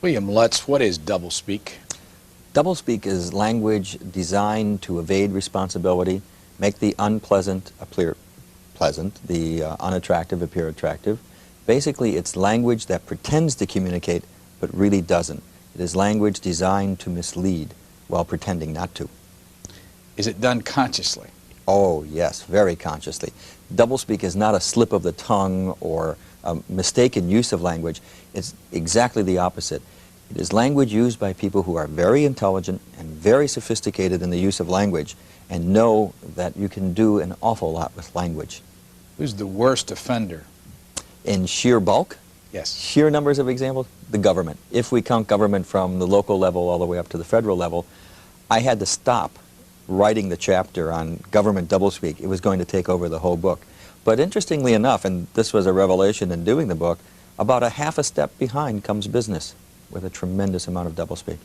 William Lutz, what is doublespeak? Doublespeak is language designed to evade responsibility, make the unpleasant appear pleasant, the unattractive appear attractive. Basically, it's language that pretends to communicate but really doesn't. It is language designed to mislead while pretending not to. Is it done consciously? Oh, yes, very consciously. Doublespeak is not a slip of the tongue or a mistaken use of language. It's exactly the opposite. It is language used by people who are very intelligent and very sophisticated in the use of language and know that you can do an awful lot with language. Who's the worst offender? In sheer bulk? Yes. Sheer numbers of examples? The government. If we count government from the local level all the way up to the federal level, I had to stop writing the chapter on government doublespeak. It was going to take over the whole book. But interestingly enough, and this was a revelation in doing the book, about a half a step behind comes business with a tremendous amount of doublespeak.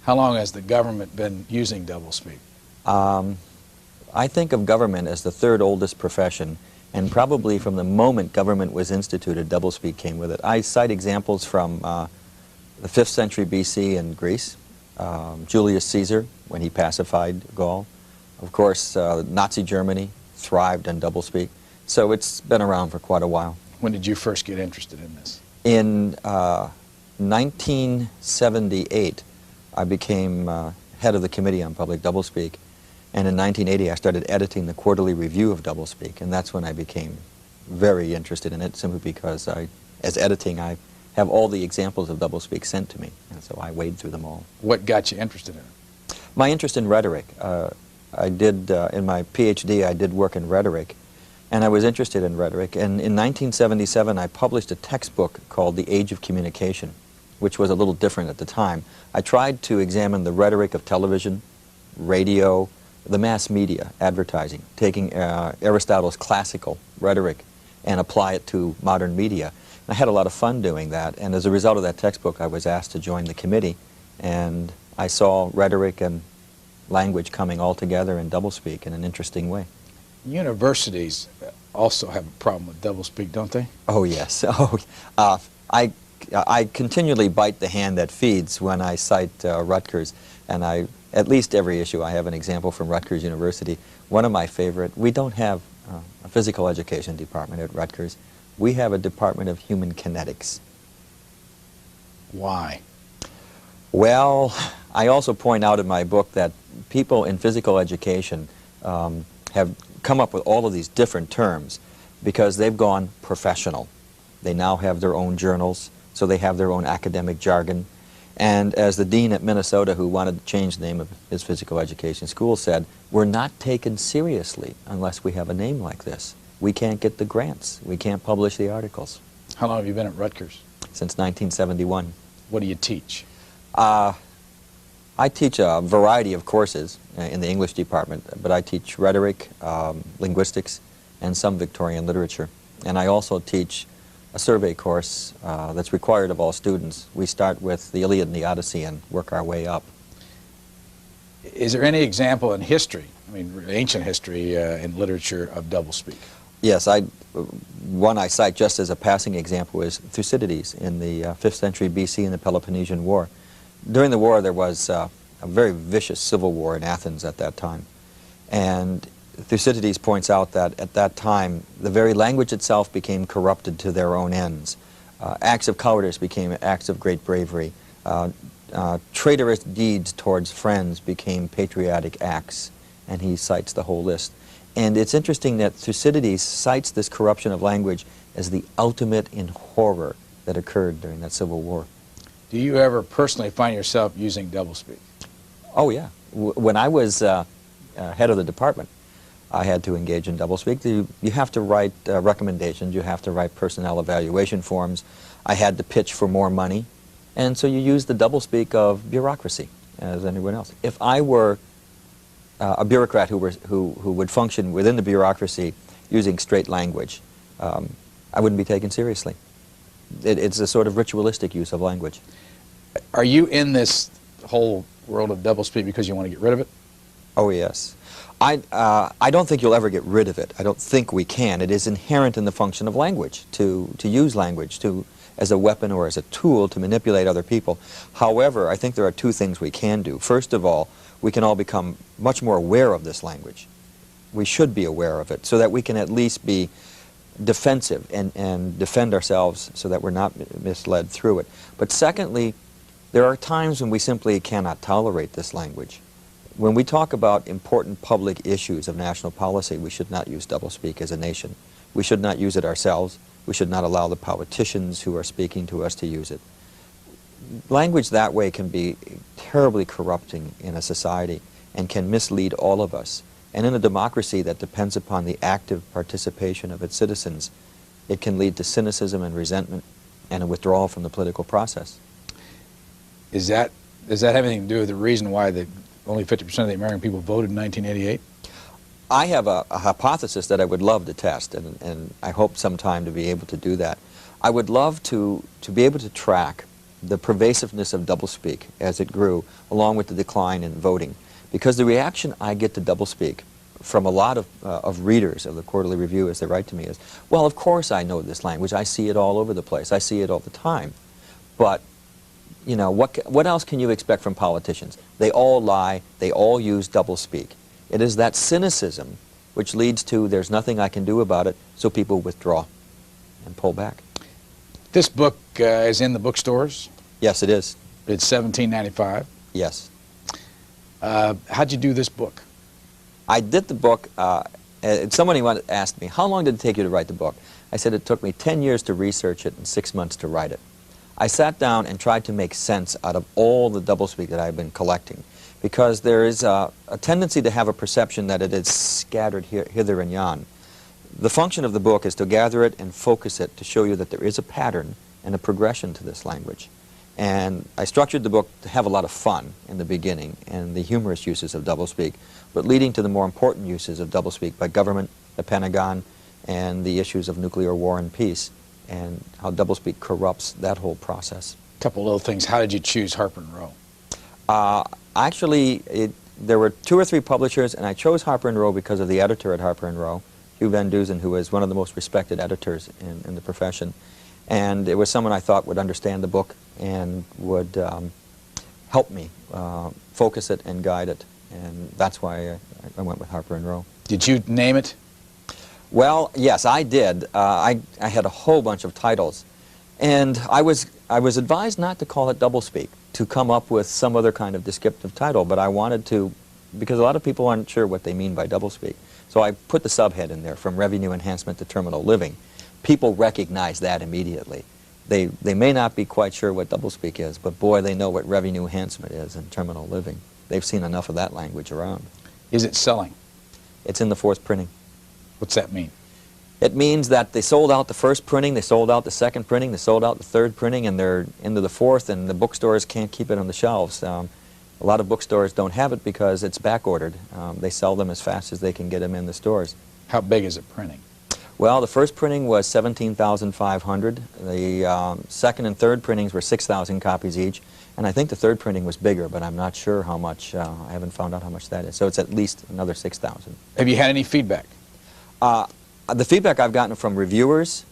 How long has the government been using doublespeak? I think of government as the third oldest profession, and probably from the moment government was instituted, doublespeak came with it. I cite examples from the 5th century BC in Greece, Julius Caesar, when he pacified Gaul. Of course, Nazi Germany thrived on doublespeak. So it's been around for quite a while. When did you first get interested in this? In 1978, I became head of the Committee on Public Doublespeak, and in 1980 I started editing the quarterly review of doublespeak, and that's when I became very interested in it, simply because as editing, I have all the examples of doublespeak sent to me, and so I wade through them all. What got you interested in it? My interest in rhetoric. I did, in my PhD, I did work in rhetoric, and I was interested in rhetoric, and in 1977 I published a textbook called The Age of Communication, which was a little different at the time. I tried to examine the rhetoric of television, radio, the mass media, advertising, taking Aristotle's classical rhetoric and apply it to modern media. And I had a lot of fun doing that, and as a result of that textbook I was asked to join the committee, and I saw rhetoric and language coming all together in doublespeak in an interesting way. Universities also have a problem with doublespeak, don't they? Oh, yes. Oh, I continually bite the hand that feeds when I cite Rutgers, and at least every issue I have an example from Rutgers University. One of my favorite, we don't have a physical education department at Rutgers. We have a department of human kinetics. Why? Well, I also point out in my book that people in physical education have come up with all of these different terms because they've gone professional. They now have their own journals, so they have their own academic jargon. And as the dean at Minnesota, who wanted to change the name of his physical education school, said, we're not taken seriously unless we have a name like this. We can't get the grants. We can't publish the articles. How long have you been at Rutgers? Since 1971. What do you teach? I teach a variety of courses in the English department, but I teach rhetoric, linguistics, and some Victorian literature. And I also teach a survey course that's required of all students. We start with the Iliad and the Odyssey and work our way up. Is there any example in history, I mean ancient history in literature, of doublespeak? Yes, one I cite just as a passing example is Thucydides in the 5th century BC in the Peloponnesian War. During the war there was a very vicious civil war in Athens at that time. And Thucydides points out that at that time the very language itself became corrupted to their own ends. Acts of cowardice became acts of great bravery. Traitorous deeds towards friends became patriotic acts, and he cites the whole list. And it's interesting that Thucydides cites this corruption of language as the ultimate in horror that occurred during that civil war. Do you ever personally find yourself using doublespeak? Oh, yeah. When I was head of the department, I had to engage in doublespeak. You have to write recommendations. You have to write personnel evaluation forms. I had to pitch for more money. And so you use the doublespeak of bureaucracy as anyone else. If I were a bureaucrat who would function within the bureaucracy using straight language, I wouldn't be taken seriously. It's a sort of ritualistic use of language. Are you in this whole world of doublespeak because you want to get rid of it? Oh, yes. I don't think you'll ever get rid of it. I don't think we can. It is inherent in the function of language to use language, to as a weapon or as a tool to manipulate other people. However, I think there are two things we can do. First of all, we can all become much more aware of this language. We should be aware of it so that we can at least be defensive and defend ourselves so that we're not misled through it. But secondly, there are times when we simply cannot tolerate this language. When we talk about important public issues of national policy, we should not use doublespeak as a nation. We should not use it ourselves. We should not allow the politicians who are speaking to us to use it. Language that way can be terribly corrupting in a society and can mislead all of us. And in a democracy that depends upon the active participation of its citizens, it can lead to cynicism and resentment and a withdrawal from the political process. Does that have anything to do with the reason why only 50% of the American people voted in 1988? I have a hypothesis that I would love to test, and I hope sometime to be able to do that. I would love to be able to track the pervasiveness of doublespeak as it grew, along with the decline in voting. Because the reaction I get to doublespeak from a lot of readers of the Quarterly Review as they write to me is, well, of course I know this language. I see it all over the place. I see it all the time. But, you know, what else can you expect from politicians? They all lie. They all use doublespeak. It is that cynicism which leads to there's nothing I can do about it, so people withdraw and pull back. This book is in the bookstores. Yes, it is. It's $17.95. Yes. How'd you do this book? I did the book, somebody asked me, how long did it take you to write the book? I said it took me 10 years to research it and 6 months to write it. I sat down and tried to make sense out of all the doublespeak that I've been collecting, because there is a tendency to have a perception that it is scattered hither and yon. The function of the book is to gather it and focus it to show you that there is a pattern and a progression to this language. And I structured the book to have a lot of fun in the beginning and the humorous uses of doublespeak, but leading to the more important uses of doublespeak by government, the Pentagon, and the issues of nuclear war and peace, and how doublespeak corrupts that whole process. A couple little things. How did you choose Harper & Row? Actually, there were 2 or 3 publishers, and I chose Harper & Row because of the editor at Harper & Row, Hugh Van Dusen, who is one of the most respected editors in the profession. And it was someone I thought would understand the book and would help me focus it and guide it. And that's why I went with Harper & Row. Did you name it? Well, yes, I did. I had a whole bunch of titles. And I was advised not to call it doublespeak, to come up with some other kind of descriptive title, but I wanted to, because a lot of people aren't sure what they mean by doublespeak. So I put the subhead in there, from revenue enhancement to terminal living. People recognize that immediately. They may not be quite sure what doublespeak is, but boy, they know what revenue enhancement is and terminal living. They've seen enough of that language around. Is it selling? It's in the 4th printing. What's that mean? It means that they sold out the 1st printing, they sold out the 2nd printing, they sold out the 3rd printing, and they're into the 4th, and the bookstores can't keep it on the shelves. A lot of bookstores don't have it because it's back-ordered. They sell them as fast as they can get them in the stores. How big is it printing? Well, the 1st printing was 17,500. The 2nd and 3rd printings were 6,000 copies each. And I think the 3rd printing was bigger, but I'm not sure how much. I haven't found out how much that is. So it's at least another 6,000. Have you had any feedback? The feedback I've gotten from reviewers,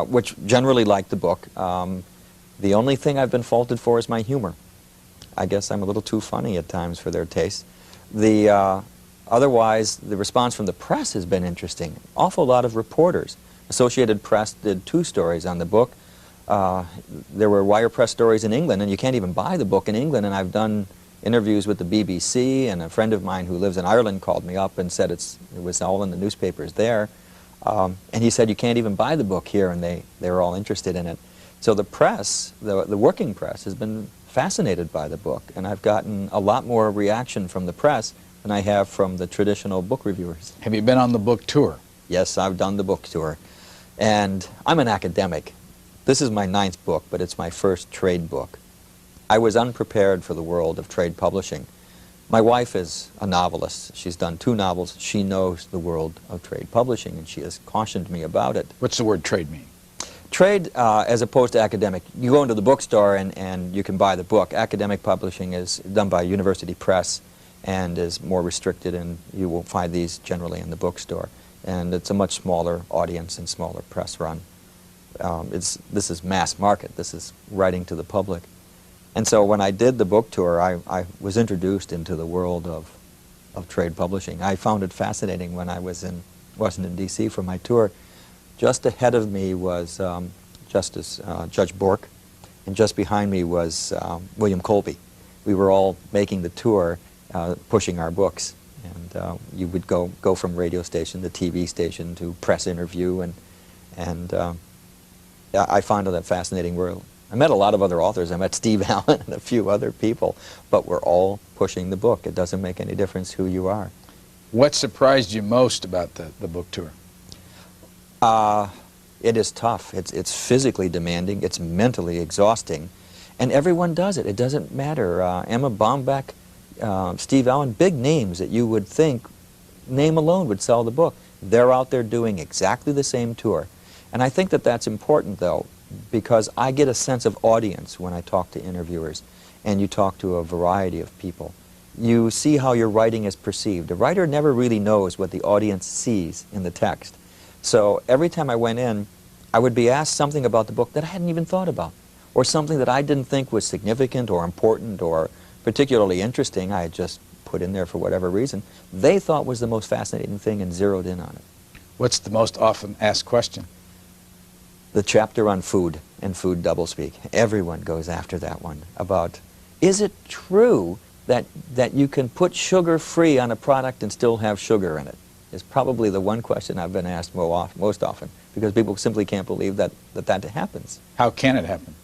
which generally like the book, the only thing I've been faulted for is my humor. I guess I'm a little too funny at times for their taste. Otherwise, the response from the press has been interesting. Awful lot of reporters. Associated Press did 2 stories on the book. There were wire press stories in England, and you can't even buy the book in England, and I've done interviews with the BBC, and a friend of mine who lives in Ireland called me up and said it was all in the newspapers there. And he said you can't even buy the book here, and they were all interested in it. So the press, the working press, has been fascinated by the book, and I've gotten a lot more reaction from the press than I have from the traditional book reviewers. Have you been on the book tour? Yes, I've done the book tour. And I'm an academic. This is my 9th book, but it's my first trade book. I was unprepared for the world of trade publishing. My wife is a novelist. She's done 2 novels. She knows the world of trade publishing, and she has cautioned me about it. What's the word trade mean? Trade, as opposed to academic, you go into the bookstore and you can buy the book. Academic publishing is done by University Press and is more restricted, and you will find these generally in the bookstore. And it's a much smaller audience and smaller press run. This is mass market. This is writing to the public. And so when I did the book tour, I was introduced into the world of trade publishing. I found it fascinating when I was in Washington, D.C. for my tour. Just ahead of me was Judge Bork, and just behind me was William Colby. We were all making the tour, pushing our books. And you would go from radio station to TV station to press interview, and I found it a fascinating world. I met a lot of other authors. I met Steve Allen and a few other people, but we're all pushing the book. It doesn't make any difference who you are. What surprised you most about the book tour? It is tough. It's physically demanding. It's mentally exhausting. And everyone does it. It doesn't matter. Emma Bombeck, Steve Allen, big names that you would think, name alone would sell the book. They're out there doing exactly the same tour. And I think that that's important, though, because I get a sense of audience when I talk to interviewers, and you talk to a variety of people. You see how your writing is perceived. A writer never really knows what the audience sees in the text. So every time I went in, I would be asked something about the book that I hadn't even thought about, or something that I didn't think was significant or important or particularly interesting. I had just put in there for whatever reason. They thought was the most fascinating thing and zeroed in on it. What's the most often asked question? The chapter on food and food doublespeak. Everyone goes after that one about, is it true that you can put sugar-free on a product and still have sugar in it? Is probably the one question I've been asked most often, because people simply can't believe that happens. How can it happen?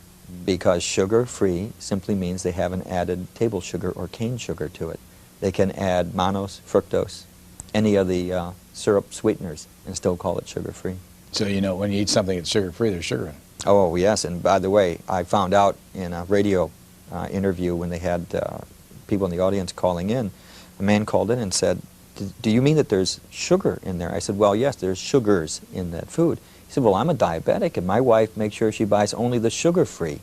Because sugar-free simply means they haven't added table sugar or cane sugar to it. They can add mannose, fructose, any of the syrup sweeteners, and still call it sugar-free. So you know when you eat something that's sugar-free, there's sugar in it. Oh, yes, and by the way, I found out in a radio interview when they had people in the audience calling in, a man called in and said, do you mean that there's sugar in there? I said, well, yes, there's sugars in that food. He said, well, I'm a diabetic, and my wife makes sure she buys only the sugar-free.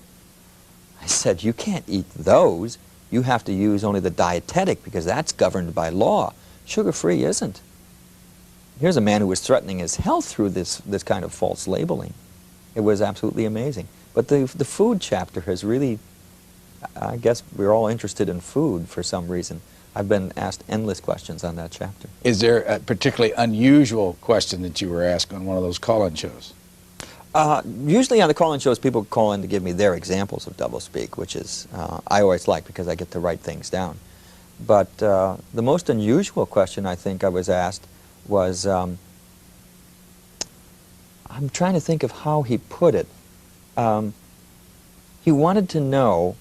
I said, you can't eat those. You have to use only the dietetic, because that's governed by law. Sugar-free isn't. Here's a man who was threatening his health through this kind of false labeling. It was absolutely amazing. But the food chapter has really, I guess we're all interested in food for some reason. I've been asked endless questions on that chapter. Is there a particularly unusual question that you were asked on one of those call-in shows? Usually on the call-in shows, people call in to give me their examples of doublespeak, which is, I always like because I get to write things down. But the most unusual question I think I was asked was, I'm trying to think of how he put it. He wanted to know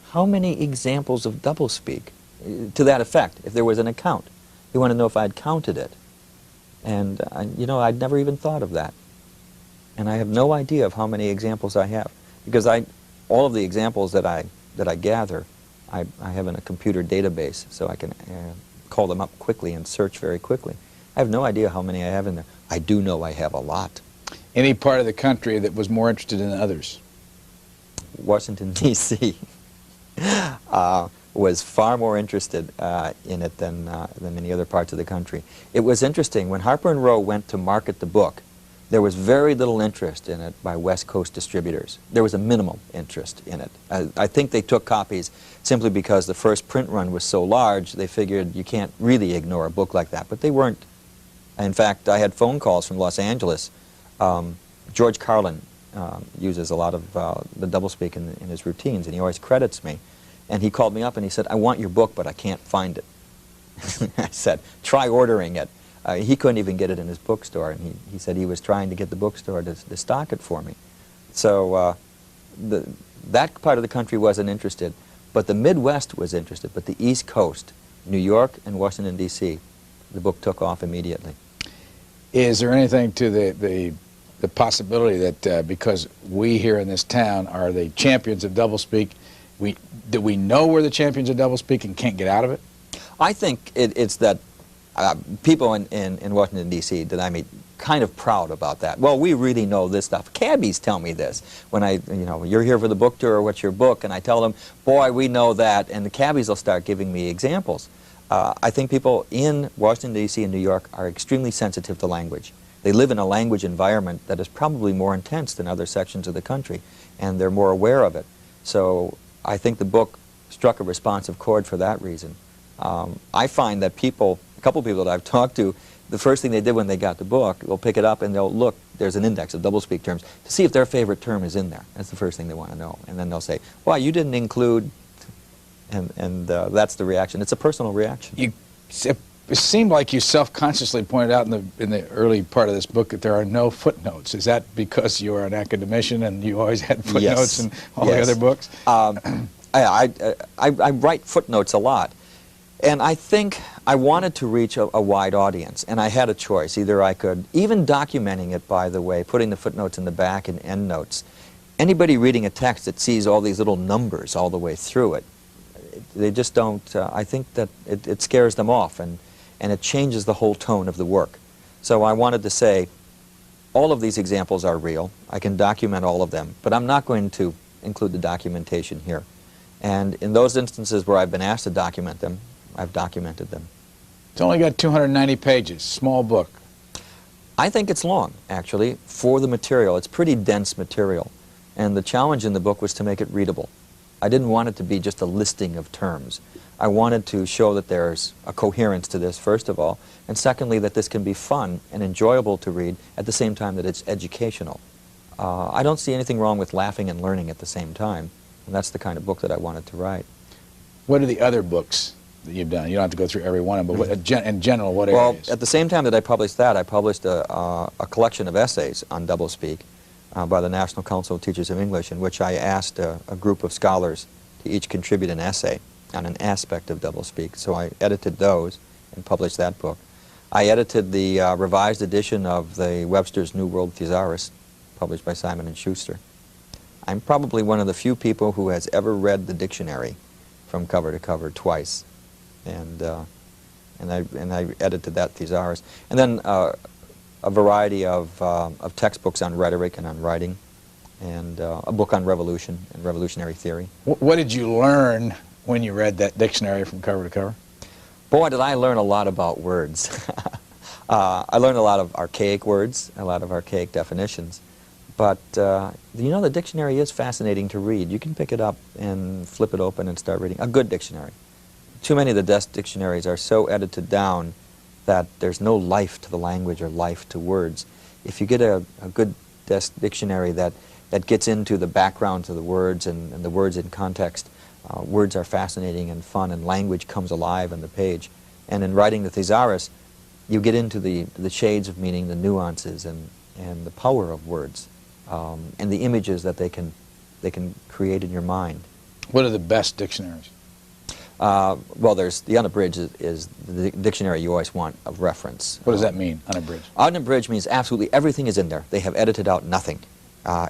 how many examples of doublespeak, to that effect, if there was an account. He wanted to know if I'd counted it. And, you know, I'd never even thought of that. And I have no idea of how many examples I have. Because all of the examples that I gather, I have in a computer database, so I can call them up quickly and search very quickly. I have no idea how many I have in there. I do know I have a lot. Any part of the country that was more interested in others? Washington, D.C. Was far more interested in it than many other parts of the country. It was interesting. When Harper & Row went to market the book, there was very little interest in it by West Coast distributors. There was a minimal interest in it. I think they took copies simply because the first print run was so large, they figured you can't really ignore a book like that. But they weren't. In fact, I had phone calls from Los Angeles. George Carlin uses a lot of the doublespeak in his routines, and he always credits me. And he called me up and he said, I want your book, but I can't find it. I said, try ordering it. He couldn't even get it in his bookstore, and he said he was trying to get the bookstore to stock it for me. So that part of the country wasn't interested, but the Midwest was interested, but the East Coast, New York and Washington, D.C., the book took off immediately. Is there anything to the possibility that because we here in this town are the champions of doublespeak, do we know we're the champions of doublespeak and can't get out of it? I think it's that people in Washington, D.C. that I meet kind of proud about that. Well, we really know this stuff. Cabbies tell me this. When you're here for the book tour, what's your book? And I tell them, boy, we know that. And the cabbies will start giving me examples. I think people in Washington, D.C. and New York are extremely sensitive to language. They live in a language environment that is probably more intense than other sections of the country, and they're more aware of it. So I think the book struck a responsive chord for that reason. I find that people, a couple of people that I've talked to, the first thing they did when they got the book, they'll pick it up and they'll look, there's an index of doublespeak terms, to see if their favorite term is in there. That's the first thing they want to know. And then they'll say, well, you didn't include, and that's the reaction. It's a personal reaction. It seemed like you self-consciously pointed out in the early part of this book that there are no footnotes. Is that because you are an academician and you always had footnotes in all the other books? I write footnotes a lot. And I think I wanted to reach a wide audience, and I had a choice. Either I could, even documenting it, by the way, putting the footnotes in the back and endnotes, anybody reading a text that sees all these little numbers all the way through it, they just don't, I think that it scares them off, and it changes the whole tone of the work. So I wanted to say, all of these examples are real. I can document all of them, but I'm not going to include the documentation here. And in those instances where I've been asked to document them, I've documented them. It's only got 290 pages, small book. I think it's long, actually, for the material. It's pretty dense material. And the challenge in the book was to make it readable. I didn't want it to be just a listing of terms. I wanted to show that there's a coherence to this, first of all, and secondly, that this can be fun and enjoyable to read at the same time that it's educational. I don't see anything wrong with laughing and learning at the same time, and that's the kind of book that I wanted to write. What are the other books that you've done? You don't have to go through every one of them, but in general, what Well, areas? at the same time that I published that, I published a collection of essays on doublespeak by the National Council of Teachers of English, in which I asked a group of scholars to each contribute an essay on an aspect of doublespeak. So I edited those and published that book. I edited the revised edition of the Webster's New World Thesaurus, published by Simon & Schuster. I'm probably one of the few people who has ever read the dictionary from cover to cover twice. And I edited that thesaurus. And then a variety of textbooks on rhetoric and on writing, and a book on revolution and revolutionary theory. What did you learn when you read that dictionary from cover to cover? Boy, did I learn a lot about words. I learned a lot of archaic words, a lot of archaic definitions. But, you know, the dictionary is fascinating to read. You can pick it up and flip it open and start reading. A good dictionary. Too many of the desk dictionaries are so edited down that there's no life to the language or life to words. If you get a good desk dictionary that gets into the background to the words and the words in context, words are fascinating and fun, and language comes alive on the page. And in writing the thesaurus, you get into the shades of meaning, the nuances, and the power of words, and the images that they can create in your mind. What are the best dictionaries? Well, there's the unabridged is the dictionary you always want of reference. What does that mean, unabridged? Unabridged means absolutely everything is in there. They have edited out nothing.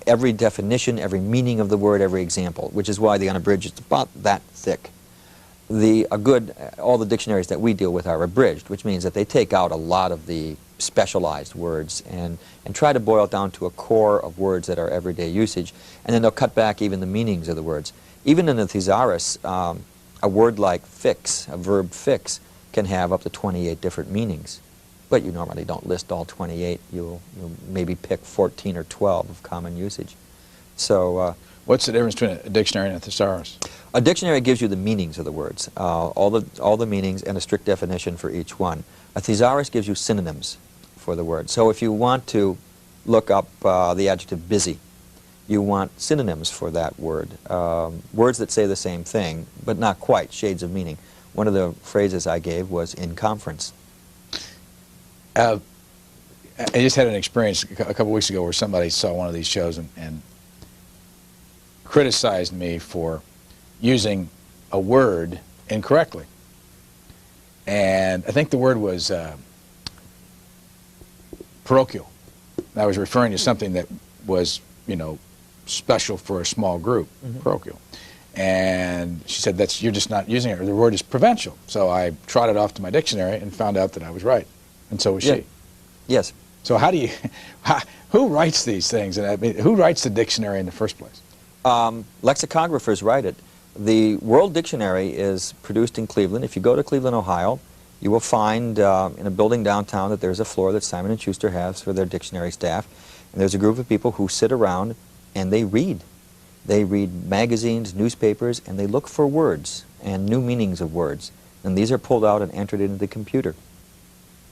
Every definition, every meaning of the word, every example, which is why the unabridged is about that thick. All the dictionaries that we deal with are abridged, which means that they take out a lot of the specialized words and try to boil it down to a core of words that are everyday usage, and then they'll cut back even the meanings of the words. Even in the thesaurus, a word like fix, a verb fix, can have up to 28 different meanings. But you normally don't list all 28. You'll maybe pick 14 or 12 of common usage. So, what's the difference between a dictionary and a thesaurus? A dictionary gives you the meanings of the words, all the meanings and a strict definition for each one. A thesaurus gives you synonyms for the word. So if you want to look up the adjective busy, you want synonyms for that word, words that say the same thing, but not quite, shades of meaning. One of the phrases I gave was in conference. I just had an experience a couple weeks ago where somebody saw one of these shows and criticized me for using a word incorrectly. And I think the word was parochial. I was referring to something that was, you know, special for a small group, parochial. And she said, you're just not using it, or the word is provincial. So I trotted off to my dictionary and found out that I was right. And so was she. Yes. So who writes these things? And I mean, who writes the dictionary in the first place? Lexicographers write it. The World Dictionary is produced in Cleveland. If you go to Cleveland, Ohio, you will find in a building downtown that there's a floor that Simon & Schuster has for their dictionary staff, and there's a group of people who sit around and they read. They read magazines, newspapers, and they look for words and new meanings of words. And these are pulled out and entered into the computer.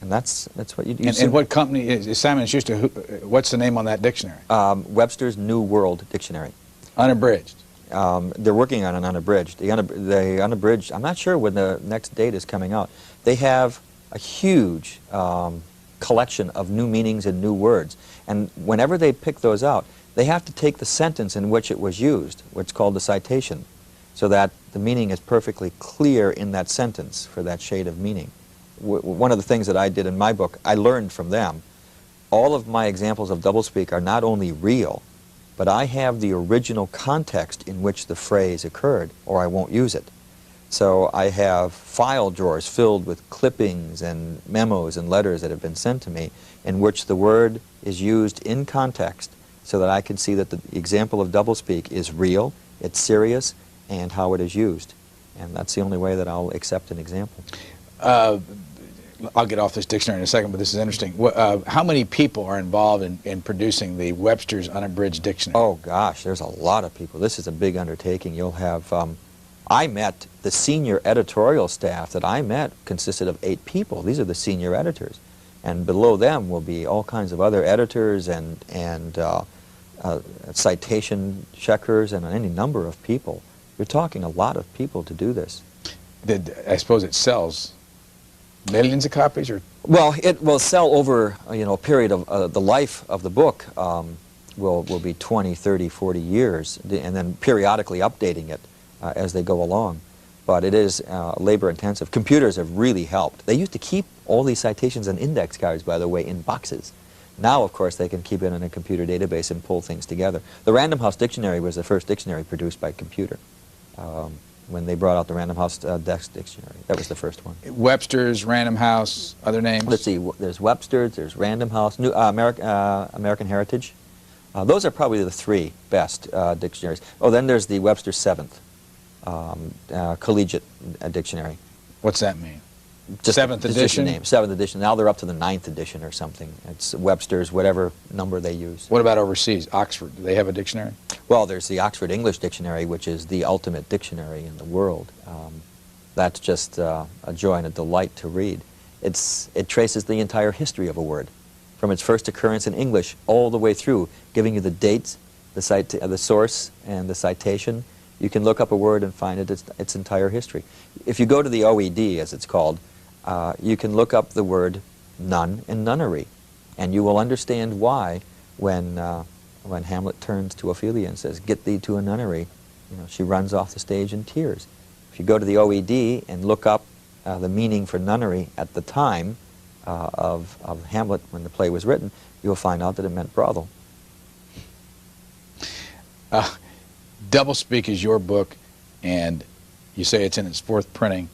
And that's what you do. And what company is Simon & Schuster? What's the name on that dictionary? Webster's New World Dictionary. Unabridged. They're working on an unabridged. The unabridged, I'm not sure when the next date is coming out. They have a huge collection of new meanings and new words. And whenever they pick those out, they have to take the sentence in which it was used, what's called the citation, so that the meaning is perfectly clear in that sentence for that shade of meaning. One of the things that I did in my book, I learned from them. All of my examples of doublespeak are not only real, but I have the original context in which the phrase occurred, or I won't use it. So I have file drawers filled with clippings and memos and letters that have been sent to me in which the word is used in context so that I can see that the example of doublespeak is real, it's serious, and how it is used. And that's the only way that I'll accept an example. I'll get off this dictionary in a second, but this is interesting. How many people are involved in producing the Webster's Unabridged Dictionary? Oh gosh, there's a lot of people. This is a big undertaking. You'll have, I met the senior editorial staff that I met consisted of 8 people. These are the senior editors. And below them will be all kinds of other editors and citation checkers and any number of people. You're talking a lot of people to do this. I suppose it sells millions of copies, or? Well, it will sell over a period of the life of the book will be 20, 30, 40 years, and then periodically updating it as they go along. But it is labor intensive. Computers have really helped. They used to keep all these citations and index cards, by the way, in boxes. Now, of course, they can keep it in a computer database and pull things together. The Random House Dictionary was the first dictionary produced by computer. When they brought out the Random House Dex Dictionary. That was the first one. Webster's, Random House, other names? Let's see, there's Webster's, there's Random House, American Heritage. Those are probably the 3 best dictionaries. Oh, then there's the Webster 7th Collegiate Dictionary. What's that mean? Just 7th edition? Just the name, 7th edition. Now they're up to the 9th edition or something. It's Webster's, whatever number they use. What about overseas? Oxford, do they have a dictionary? Well, there's the Oxford English Dictionary, which is the ultimate dictionary in the world. That's just a joy and a delight to read. It traces the entire history of a word, from its first occurrence in English all the way through, giving you the dates, the source, and the citation. You can look up a word and find its entire history. If you go to the OED, as it's called, you can look up the word nun and nunnery, and you will understand why when Hamlet turns to Ophelia and says, "Get thee to a nunnery," she runs off the stage in tears. If you go to the OED and look up the meaning for nunnery at the time of Hamlet when the play was written, you will find out that it meant brothel. Doublespeak is your book, and you say it's in its 4th printing.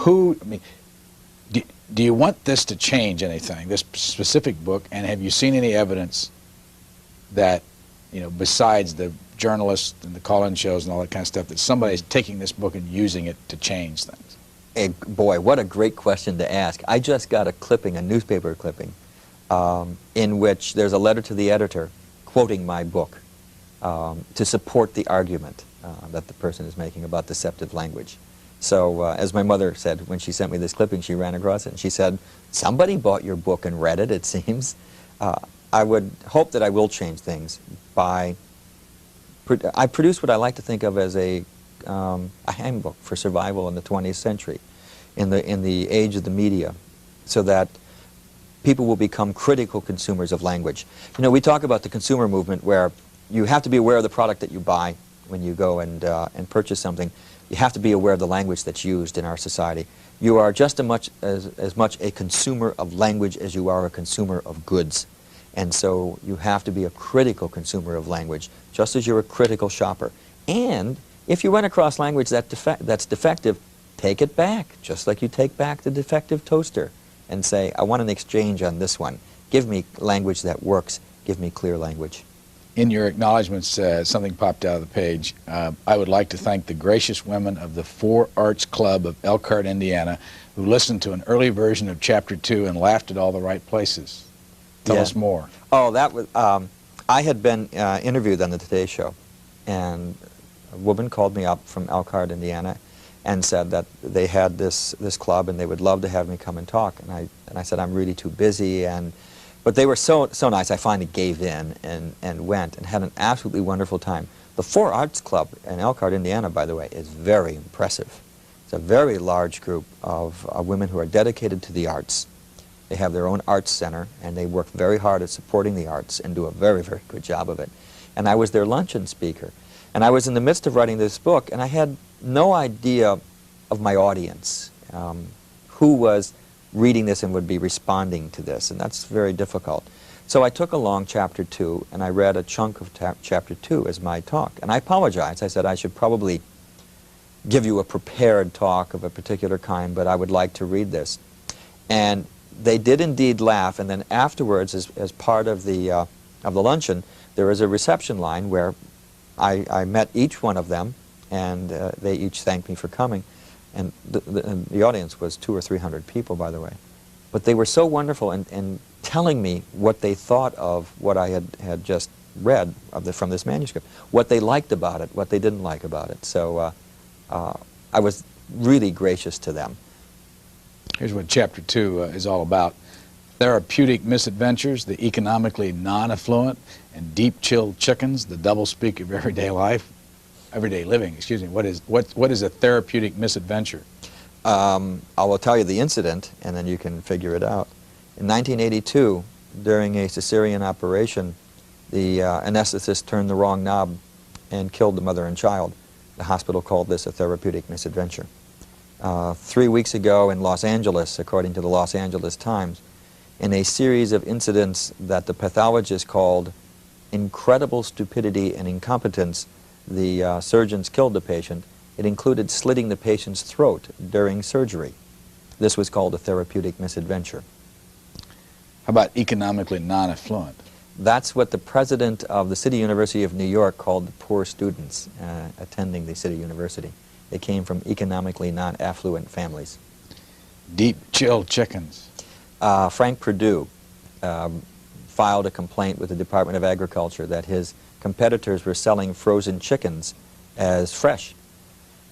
Do you want this to change anything, this specific book, and have you seen any evidence that, besides the journalists and the call-in shows and all that kind of stuff, that somebody's taking this book and using it to change things? Hey, boy, what a great question to ask. I just got a newspaper clipping, in which there's a letter to the editor quoting my book to support the argument that the person is making about deceptive language. So, as my mother said when she sent me this clipping, she ran across it and she said, "Somebody bought your book and read it, it seems." I would hope that I will change things by... I produce what I like to think of as a handbook for survival in the 20th century, in the age of the media, so that people will become critical consumers of language. We talk about the consumer movement where you have to be aware of the product that you buy when you go and purchase something. You have to be aware of the language that's used in our society. You are just as much a consumer of language as you are a consumer of goods. And so you have to be a critical consumer of language, just as you're a critical shopper. And if you run across language that's defective, take it back, just like you take back the defective toaster, and say, "I want an exchange on this one. Give me language that works. Give me clear language." In your acknowledgments, something popped out of the page. I would like to thank the gracious women of the Four Arts Club of Elkhart, Indiana, who listened to an early version of Chapter 2 and laughed at all the right places. Tell us more. Oh, that was, I had been interviewed on the Today Show, and a woman called me up from Elkhart, Indiana, and said that they had this club and they would love to have me come and talk. And I said, I'm really too busy. But they were so nice, I finally gave in and went and had an absolutely wonderful time. The Four Arts Club in Elkhart, Indiana, by the way, is very impressive. It's a very large group of women who are dedicated to the arts. They have their own arts center, and they work very hard at supporting the arts and do a very, very good job of it. And I was their luncheon speaker. And I was in the midst of writing this book, and I had no idea of my audience, who was reading this and would be responding to this, and that's very difficult. So I took along Chapter 2, and I read a chunk of Chapter 2 as my talk. And I apologized. I said I should probably give you a prepared talk of a particular kind, but I would like to read this. And they did indeed laugh, and then afterwards, as part of the luncheon, there was a reception line where I met each one of them, and they each thanked me for coming. And the audience was 200 or 300 people, by the way. But they were so wonderful in telling me what they thought of what I had just read from this manuscript, what they liked about it, what they didn't like about it. So I was really gracious to them. Here's what Chapter 2 is all about. Therapeutic misadventures, the economically non-affluent, and deep-chilled chickens, the doublespeak of everyday life. Everyday living, excuse me. What is a therapeutic misadventure? I will tell you the incident, and then you can figure it out. In 1982, during a cesarean operation, the anesthetist turned the wrong knob and killed the mother and child. The hospital called this a therapeutic misadventure. 3 weeks ago in Los Angeles, according to the Los Angeles Times, in a series of incidents that the pathologist called incredible stupidity and incompetence, the surgeons killed the patient. It included slitting the patient's throat during surgery. This was called a therapeutic misadventure. How about economically non-affluent? That's what the president of the City University of New York called the poor students attending the City University. They came from economically non-affluent families. Deep-chilled chickens. Frank Perdue filed a complaint with the Department of Agriculture that his competitors were selling frozen chickens as fresh.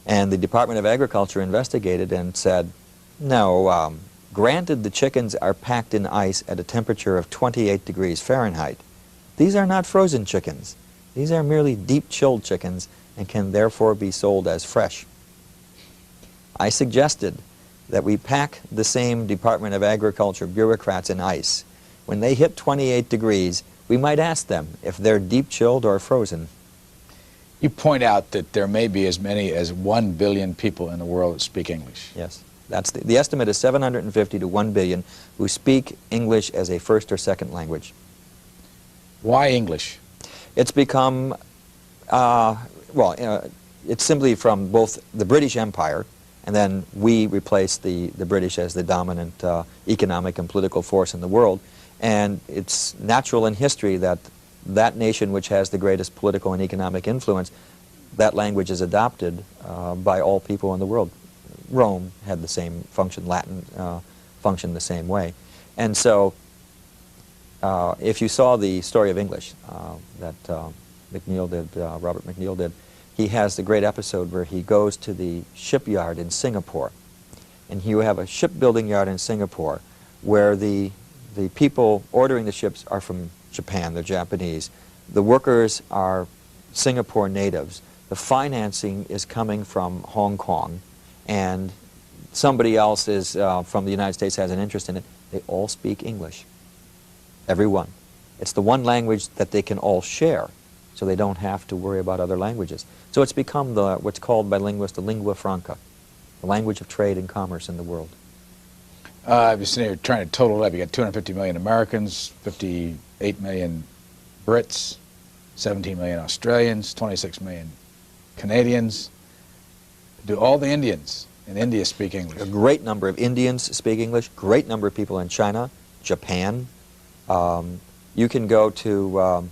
And the Department of Agriculture investigated and said, no, granted the chickens are packed in ice at a temperature of 28 degrees Fahrenheit. These are not frozen chickens. These are merely deep-chilled chickens and can therefore be sold as fresh. I suggested that we pack the same Department of Agriculture bureaucrats in ice. When they hit 28 degrees, we might ask them if they're deep-chilled or frozen. You point out that there may be as many as 1 billion people in the world that speak English. Yes. That's the estimate is 750 to 1 billion who speak English as a first or second language. Why English? It's become, it's simply from both the British Empire, and then we replaced the British as the dominant economic and political force in the world. And it's natural in history that that nation which has the greatest political and economic influence, that language is adopted by all people in the world. Rome had the same function, Latin functioned the same way. And so if you saw the story of English that McNeil did, Robert McNeil did, he has the great episode where he goes to the shipyard in Singapore. And you have a shipbuilding yard in Singapore where the people ordering the ships are from Japan, they're Japanese. The workers are Singapore natives. The financing is coming from Hong Kong, and somebody else is from the United States has an interest in it. They all speak English, everyone. It's the one language that they can all share, so they don't have to worry about other languages. So it's become what's called by linguists the lingua franca, the language of trade and commerce in the world. I was sitting here trying to total it up. You got 250 million Americans, 58 million Brits, 17 million Australians, 26 million Canadians. Do all the Indians in India speak English? A great number of Indians speak English, great number of people in China, Japan. You can go to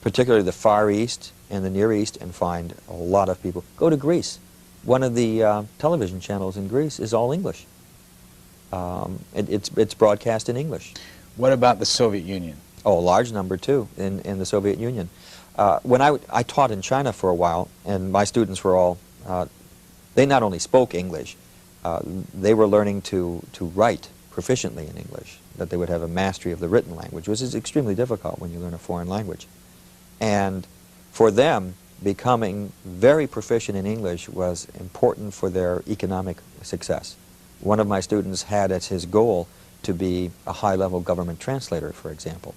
particularly the Far East and the Near East, and find a lot of people. Go to Greece. One of the television channels in Greece is all English. It's broadcast in English. What about the Soviet Union? Oh, a large number too in the Soviet Union. When I taught in China for a while, and my students were all, they not only spoke English, they were learning to write proficiently in English, that they would have a mastery of the written language, which is extremely difficult when you learn a foreign language. And for them, becoming very proficient in English was important for their economic success. One of my students had as his goal to be a high-level government translator, for example.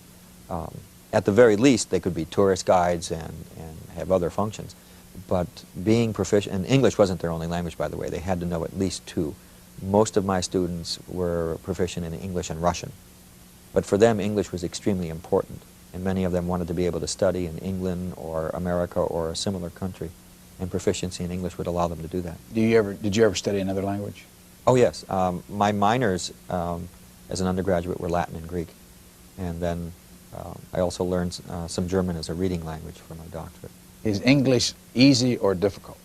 At the very least, they could be tourist guides and have other functions. But being proficient, and English wasn't their only language, by the way, they had to know at least two. Most of my students were proficient in English and Russian. But for them, English was extremely important, and many of them wanted to be able to study in England or America or a similar country, and proficiency in English would allow them to do that. Did you ever study another language? Oh, yes. My minors as an undergraduate were Latin and Greek, and then I also learned some German as a reading language for my doctorate. Is English easy or difficult?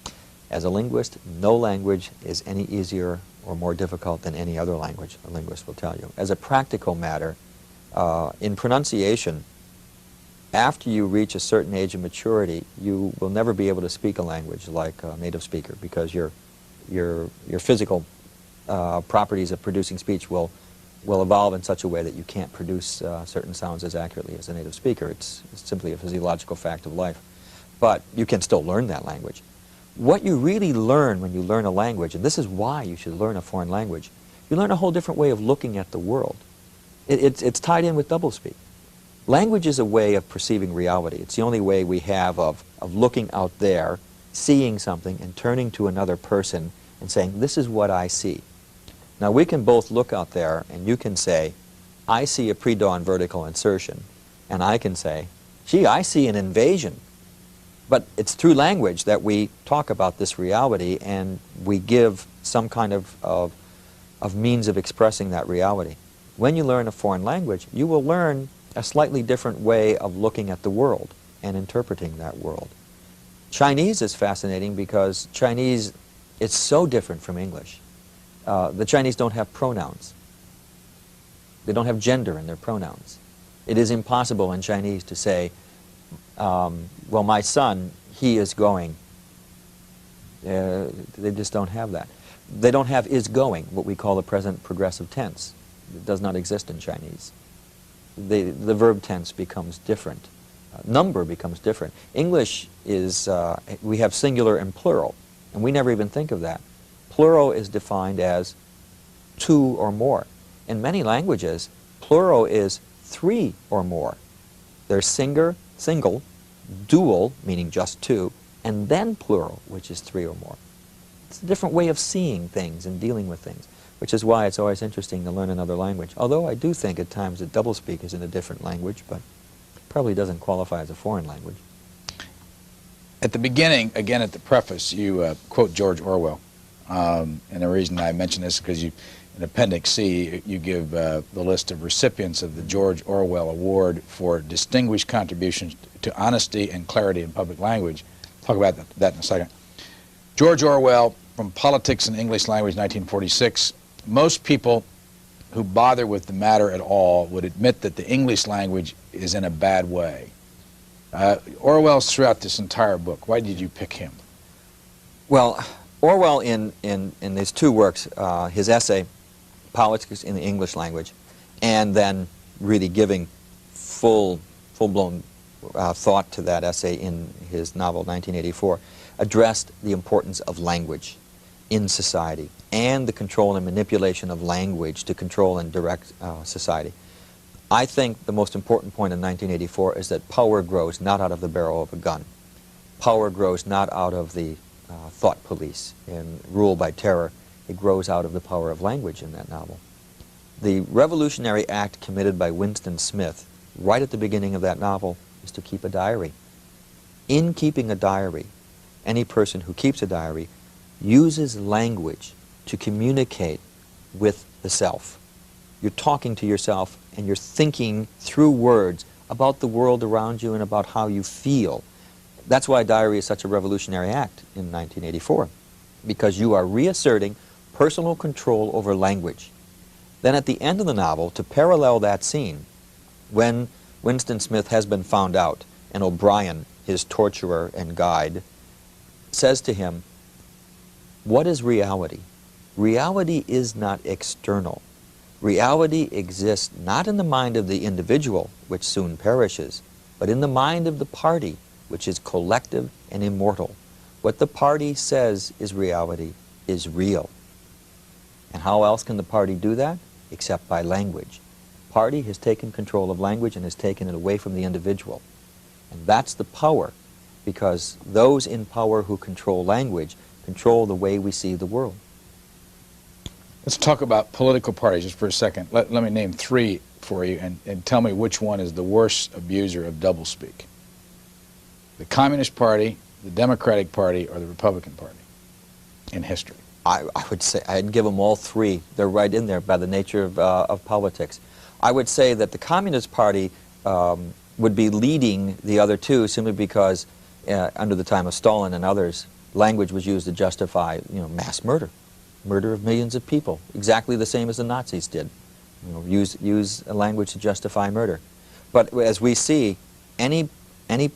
As a linguist, no language is any easier or more difficult than any other language, a linguist will tell you. As a practical matter, in pronunciation, after you reach a certain age of maturity, you will never be able to speak a language like a native speaker, because your physical properties of producing speech will evolve in such a way that you can't produce certain sounds as accurately as a native speaker. It's simply a physiological fact of life. But you can still learn that language. What you really learn when you learn a language, and this is why you should learn a foreign language, you learn a whole different way of looking at the world. It's tied in with doublespeak. Language is a way of perceiving reality. It's the only way we have of looking out there, seeing something, and turning to another person and saying, this is what I see. Now, we can both look out there, and you can say, I see a pre-dawn vertical insertion, and I can say, gee, I see an invasion. But it's through language that we talk about this reality, and we give some kind of means of expressing that reality. When you learn a foreign language, you will learn a slightly different way of looking at the world and interpreting that world. Chinese is fascinating because Chinese, it's so different from English. The Chinese don't have pronouns. They don't have gender in their pronouns. It is impossible in Chinese to say, well, my son, he is going. They just don't have that. They don't have is going, what we call the present progressive tense. It does not exist in Chinese. The verb tense becomes different. Number becomes different. English is, we have singular and plural, and we never even think of that. Plural is defined as two or more. In many languages, plural is three or more. There's single, dual, meaning just two, and then plural, which is three or more. It's a different way of seeing things and dealing with things, which is why it's always interesting to learn another language. Although I do think at times that doublespeak is in a different language, but probably doesn't qualify as a foreign language. At the beginning, again at the preface, you quote George Orwell. And the reason I mention this is because in Appendix C, you give the list of recipients of the George Orwell Award for distinguished contributions to honesty and clarity in public language. Talk about that in a second. George Orwell, From Politics and English Language, 1946. Most people who bother with the matter at all would admit that the English language is in a bad way. Orwell's throughout this entire book. Why did you pick him? Well, Orwell in these two works, his essay, Politics in the English Language, and then really giving full-blown thought to that essay in his novel 1984, addressed the importance of language in society and the control and manipulation of language to control and direct society. I think the most important point in 1984 is that power grows not out of the barrel of a gun. Power grows not out of the thought police and rule by terror. It grows out of the power of language in that novel. The revolutionary act committed by Winston Smith right at the beginning of that novel is to keep a diary. In keeping a diary, any person who keeps a diary uses language to communicate with the self. You're talking to yourself and you're thinking through words about the world around you and about how you feel. That's why diary is such a revolutionary act in 1984, because you are reasserting personal control over language. Then at the end of the novel, to parallel that scene, when Winston Smith has been found out and O'Brien, his torturer and guide, says to him, "What is reality? Reality is not external. Reality exists not in the mind of the individual, which soon perishes, but in the mind of the party, which is collective and immortal. What the party says is reality is real." And how else can the party do that? Except by language. Party has taken control of language and has taken it away from the individual. And that's the power, because those in power who control language control the way we see the world. Let's talk about political parties just for a second. Let me name three for you and tell me which one is the worst abuser of doublespeak. The Communist Party, the Democratic Party, or the Republican Party in history. I would say, I'd give them all three. They're right in there by the nature of politics. I would say that the Communist Party would be leading the other two simply because under the time of Stalin and others, language was used to justify, mass murder. Murder of millions of people, exactly the same as the Nazis did. Use a language to justify murder. But as we see, any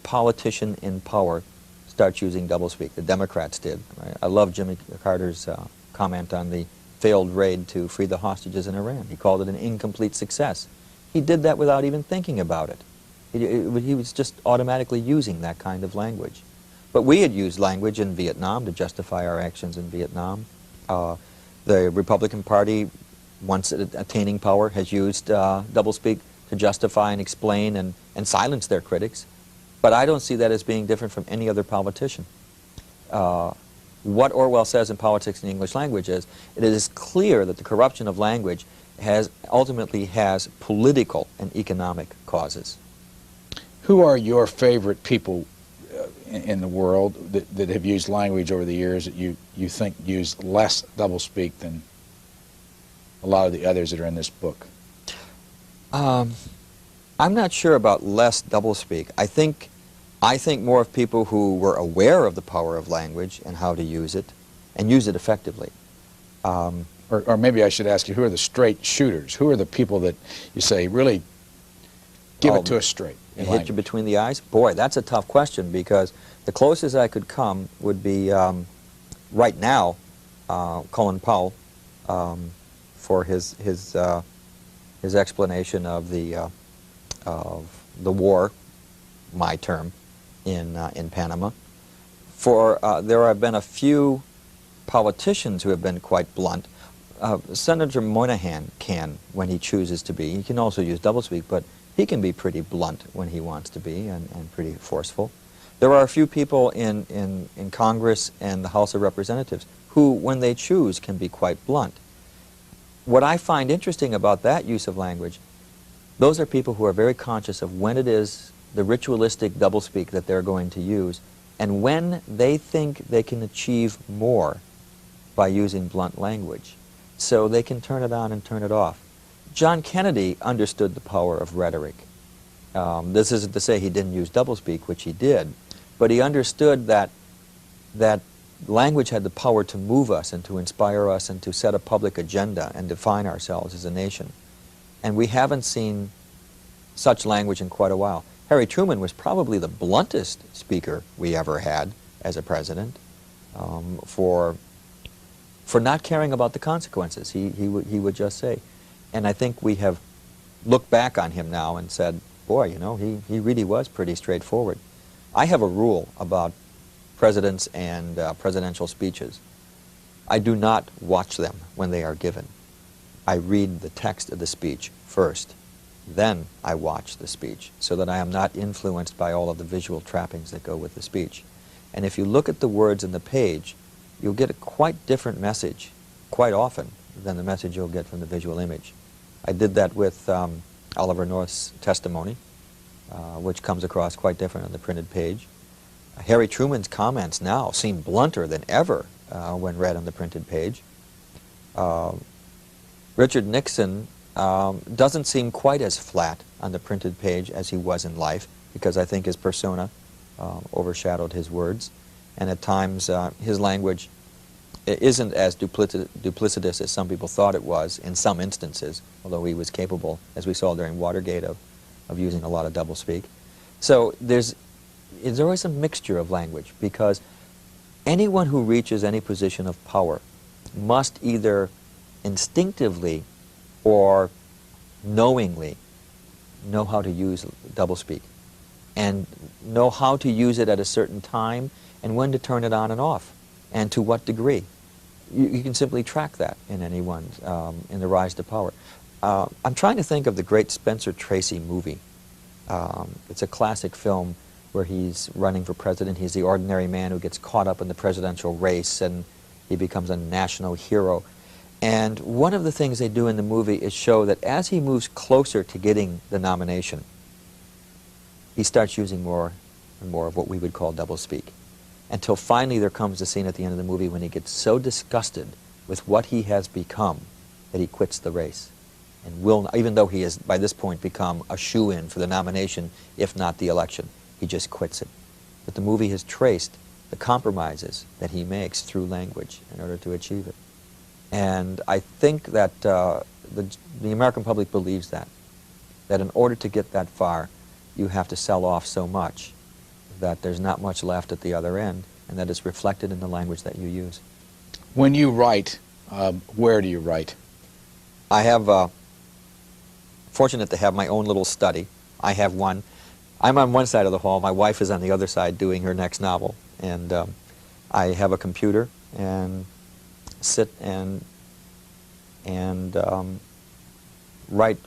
politician in power starts using doublespeak. The Democrats did. Right? I love Jimmy Carter's comment on the failed raid to free the hostages in Iran. He called it an incomplete success. He did that without even thinking about it. He was just automatically using that kind of language. But we had used language in Vietnam to justify our actions in Vietnam. The Republican Party, once attaining power, has used doublespeak to justify and explain and silence their critics. But I don't see that as being different from any other politician. What Orwell says in Politics in the English Language is, it is clear that the corruption of language ultimately has political and economic causes. Who are your favorite people in the world that have used language over the years that you think use less doublespeak than a lot of the others that are in this book? I'm not sure about less doublespeak. I think more of people who were aware of the power of language and how to use it, and use it effectively. Or maybe I should ask you, who are the straight shooters? Who are the people that you say really give it to us straight? And hit you between the eyes? Boy, that's a tough question, because the closest I could come would be, right now, Colin Powell, for his explanation of the war, my term, in Panama. There have been a few politicians who have been quite blunt. Senator Moynihan can, when he chooses to be. He can also use doublespeak, but he can be pretty blunt when he wants to be, and pretty forceful. There are a few people in Congress and the House of Representatives who, when they choose, can be quite blunt. What I find interesting about that use of language, those are people who are very conscious of when it is the ritualistic doublespeak that they're going to use, and when they think they can achieve more by using blunt language. So they can turn it on and turn it off. John Kennedy understood the power of rhetoric. This isn't to say he didn't use doublespeak, which he did, but he understood that language had the power to move us and to inspire us and to set a public agenda and define ourselves as a nation. And we haven't seen such language in quite a while. Harry Truman was probably the bluntest speaker we ever had as a president, for not caring about the consequences. He would just say. And I think we have looked back on him now and said, boy, he really was pretty straightforward. I have a rule about presidents and presidential speeches. I do not watch them when they are given. I read the text of the speech first. Then I watch the speech, so that I am not influenced by all of the visual trappings that go with the speech. And if you look at the words in the page, you'll get a quite different message, quite often, than the message you'll get from the visual image. I did that with Oliver North's testimony, which comes across quite different on the printed page. Harry Truman's comments now seem blunter than ever when read on the printed page. Richard Nixon doesn't seem quite as flat on the printed page as he was in life, because I think his persona overshadowed his words, and at times his language isn't as duplicitous as some people thought it was in some instances, although he was capable, as we saw during Watergate, of using a lot of doublespeak. So there's always a mixture of language, because anyone who reaches any position of power must either instinctively or knowingly know how to use doublespeak, and know how to use it at a certain time and when to turn it on and off, and to what degree. You can simply track that in anyone in the rise to power. I'm trying to think of the great Spencer Tracy movie. It's a classic film where he's running for president. He's the ordinary man who gets caught up in the presidential race, and he becomes a national hero. And one of the things they do in the movie is show that as he moves closer to getting the nomination, he starts using more and more of what we would call doublespeak, until finally there comes the scene at the end of the movie when he gets so disgusted with what he has become that he quits the race, and will, even though he has by this point become a shoo-in for the nomination, if not the election, he just quits it. But the movie has traced the compromises that he makes through language in order to achieve it. And I think that the American public believes that in order to get that far, you have to sell off so much that there's not much left at the other end, and that is reflected in the language that you use. When you write, where do you write? I have, fortunate to have my own little study. I have one. I'm on one side of the hall. My wife is on the other side doing her next novel. And I have a computer and sit and write,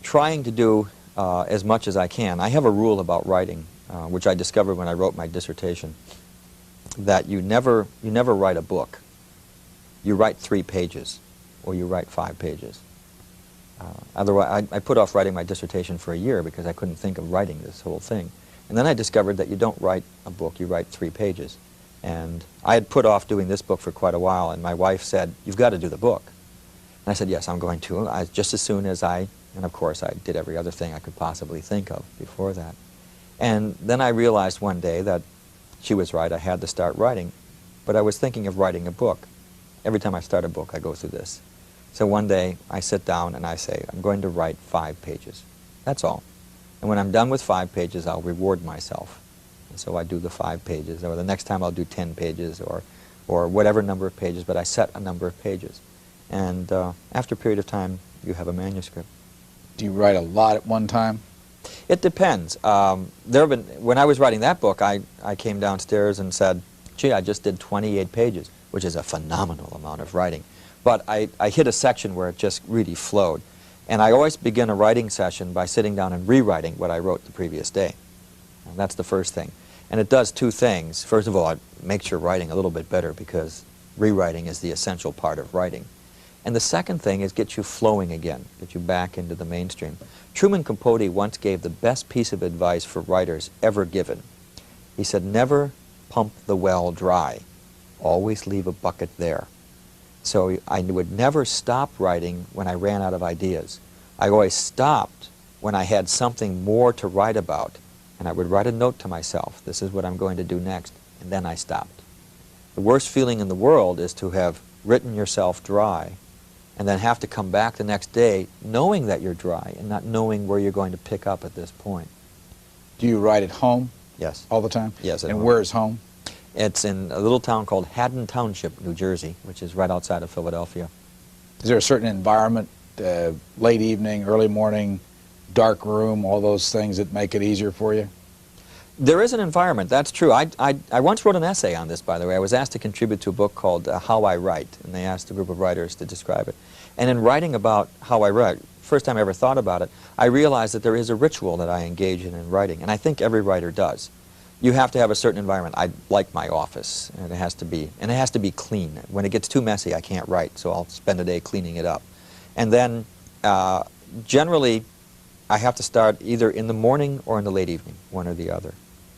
trying to do as much as I can. I have a rule about writing, which I discovered when I wrote my dissertation, that you never write a book. You write 3 pages, or you write 5 pages. Otherwise, I put off writing my dissertation for a year because I couldn't think of writing this whole thing. And then I discovered that you don't write a book, you write 3 pages. And I had put off doing this book for quite a while, and my wife said, "You've got to do the book." And I said, "Yes, I'm going to." Just as soon as and of course I did every other thing I could possibly think of before that. And then I realized one day that she was right, I had to start writing, but I was thinking of writing a book. Every time I start a book, I go through this. So one day I sit down and I say, I'm going to write 5 pages. That's all. And when I'm done with 5 pages, I'll reward myself. And so I do the 5 pages, or the next time I'll do 10 pages, or whatever number of pages, but I set a number of pages. And after a period of time, you have a manuscript. Do you write a lot at one time? It depends. When I was writing that book, I came downstairs and said, gee, I just did 28 pages, which is a phenomenal amount of writing. But I hit a section where it just really flowed. And I always begin a writing session by sitting down and rewriting what I wrote the previous day. And that's the first thing. And it does 2 things. First of all, it makes your writing a little bit better, because rewriting is the essential part of writing. And the second thing is get you flowing again, get you back into the mainstream. Truman Capote once gave the best piece of advice for writers ever given. He said, never pump the well dry. Always leave a bucket there. So I would never stop writing when I ran out of ideas. I always stopped when I had something more to write about, and I would write a note to myself, this is what I'm going to do next, and then I stopped. The worst feeling in the world is to have written yourself dry and then have to come back the next day knowing that you're dry and not knowing where you're going to pick up at this point. Do you write at home? Yes. All the time? Yes. And where is home? It's in a little town called Haddon Township, New Jersey, which is right outside of Philadelphia. Is there a certain environment, late evening, early morning, dark room, all those things that make it easier for you? There is an environment, that's true. I once wrote an essay on this, by the way. I was asked to contribute to a book called How I Write, and they asked a group of writers to describe it. And in writing about how I write, first time I ever thought about it, I realized that there is a ritual that I engage in writing, and I think every writer does. You have to have a certain environment. I like my office, and it has to be clean. When it gets too messy, I can't write, so I'll spend a day cleaning it up. And then, generally, I have to start either in the morning or in the late evening, one or the other.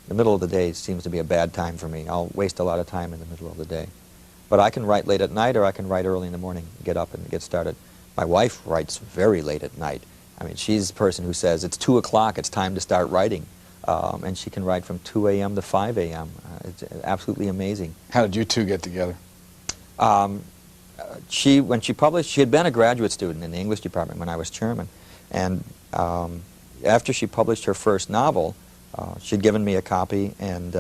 The middle of the day seems to be a bad time for me. I'll waste a lot of time in the middle of the day. But I can write late at night, or I can write early in the morning, get up and get started. My wife writes very late at night. I mean, she's the person who says, it's 2 o'clock, it's time to start writing. And she can write from 2 a.m. to 5 a.m. It's absolutely amazing. How did you two get together? When she published, she had been a graduate student in the English department when I was chairman. And after she published her first novel, she'd given me a copy, and